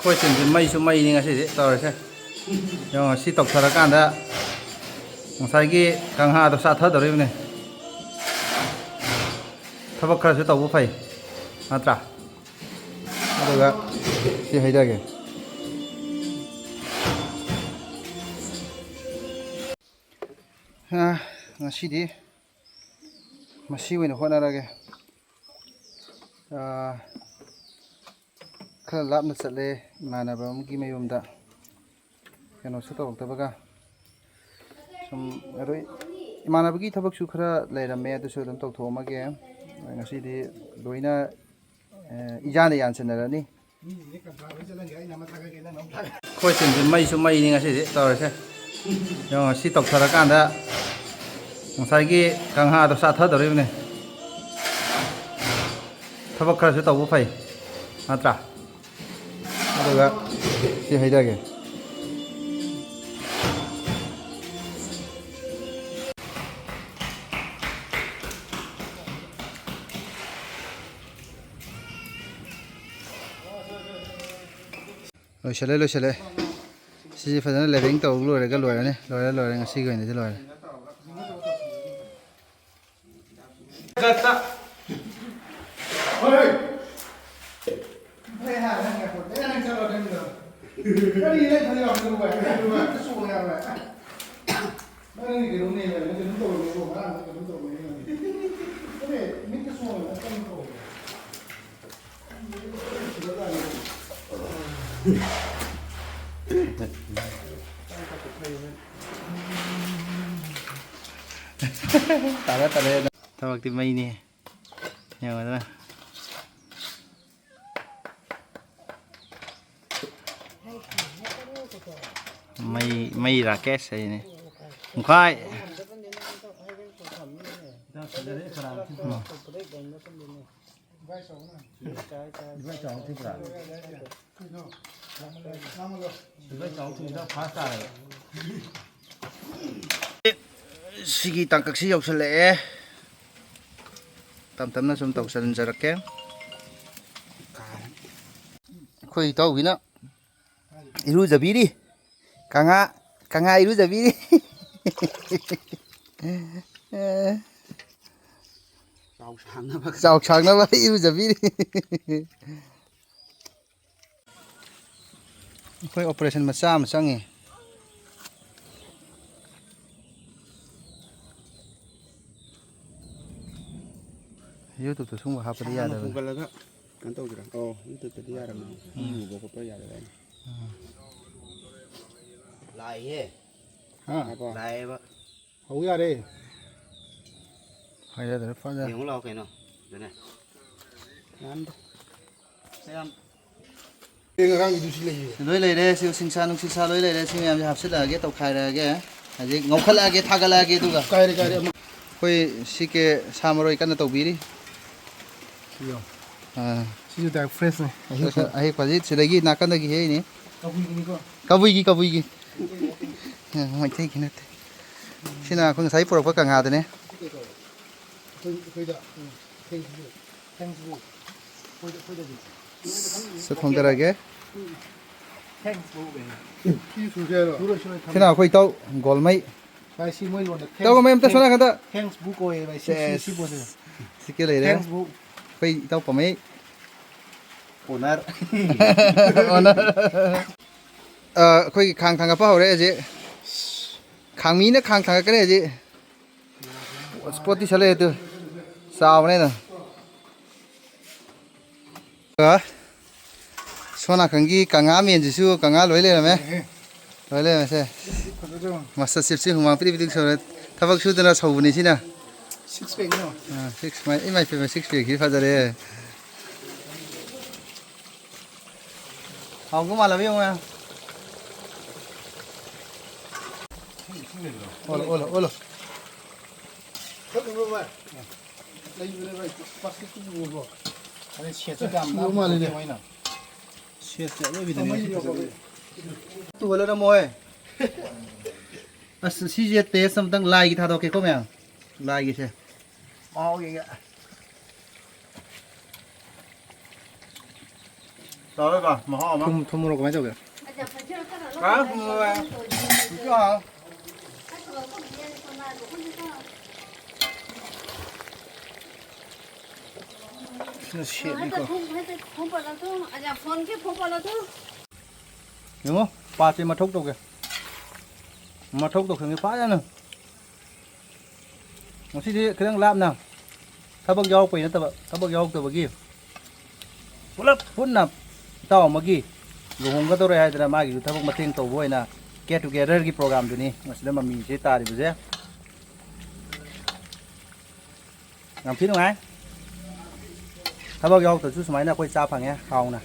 Khôi trình thì mây số mây đi ngay sẽ tao rồi nhưng si tộc thara can đó sai cái càng hà đó sát thớt rồi này tháp bậc khởi sẽ tàu vũ phải à trả được ạ thì hay đây kìa ha ngasi đi mà si vậy nó khoan ra kìa khá là lắm nó sẽ lên mà là bao nhiêu mấy hôm đã cái nó sẽ tàu tập cái xong rồi mà là cái tháp bậc su khá lại là mẹ tôi sẽ làm tàu thô mà kìa ngasi đi đối na ijaan này ăn xin rồi nè khôi trình thì mây số mây đi ngay sẽ tao rồi nhưng si tộc thara can đó sai cái càng hà đó sát thớt rồi này tháp bậc khởi sẽ tàu vũ phải à trả được ạ thì hay đây kìa rồi sẽ lấy si phải nói là đánh tàu lùi này cái lùi này lùi này si người này cái lùi này tao tao mặc tìm mây nè nhiều rồi đó mây racket này nè không khoai sigi tangkak si yausa le tam na sum tau san jarak ke khoi tau wina iru jabi đi kanga iru jabi đi chào sáng nó vậy iru jabi đi khoi operation mà sang nghe YouTube tuh semua apa dia ada. Google agak kan tahu kira. Oh, itu tadi ada mah. Buku apa ya ada. Lại he. Apa? Lại apa? Hau ya deh. Hay là để phát ra. Những lo cái nào. Đây này. Ăn. Xem. Cái ngang itu sih lagi. Lối này đây siêu sinh sản nông sinh sản lối này đây siêu em học sinh là cái tàu khai là cái gì ngọc khát là cái thác là cái tu cả. Cái Khôi si cái samurai cái nó tàu bí đi. Iya. À. Sih udah fresh nih. Ahi quả gì sẽ lagi nak kan lagi hay ni. Kau gini kok. Kau gì. Mày thấy cái này. Xin nào không thấy pro càng hà thế này. Sẽ không ra cái. Xin nào khôi tàu gol mấy. Bài si mới luôn. Tàu có em ta nói cái đó. Thanks book ơi, bài si book. Si cái này đấy. Thanks book. Khôi tàu có mấy. Owner. Khôi khang cái bao đấy gì. Khang mí nó khang cái này gì. Spot đi chơi từ. Sao này nè. Sona kangi kanga miền jisu kanga lối lên mà lối lên mà xem master chef si humang pidi pidi sore thabak su dana sau ni sina Six pack no. six mai pe six pack hi fadare hong ko mala bi ma ola Lấy về đây bắt cái mua vào. Anh chia cho đam nó mà lên đây nào. shit le bi dane tu wala na moy as si je te samtang lai gi tha do ke ko me lai gi se Mau vậy ạ. Rồi đấy bà, mà ho mà. 톰 모로 그만 저게. Cá, người. Chưa hả? shit Hãy 이거. không phải là thôi, à dạ phone cái không phải là thôi. Đúng không? Ba trên mặt thúc đâu kìa. Mặt thúc đâu cái phá ra nè. Nó chỉ đi cái đang làm nào.ถ้าเบิ่งยาวไปนะแต่ว่าถ้าเบิ่งยาวตัวเมื่อกี้พุ่นน่ะเต้าเมื่อกี้ลูกหงก็ตัวไรให้แต่ละมาอยู่ถ้าเบิ่งมาเต็งตัวบ่อยนะ get together กี่โปรแกรมตัวนี้มันสิได้มามีเจตาดิบ่เจ้งามพี่น้องไงถ้าเบิ่งยาวตัวชุดสมัยน่ะค่อยทราบพังเงี้ยเอานะ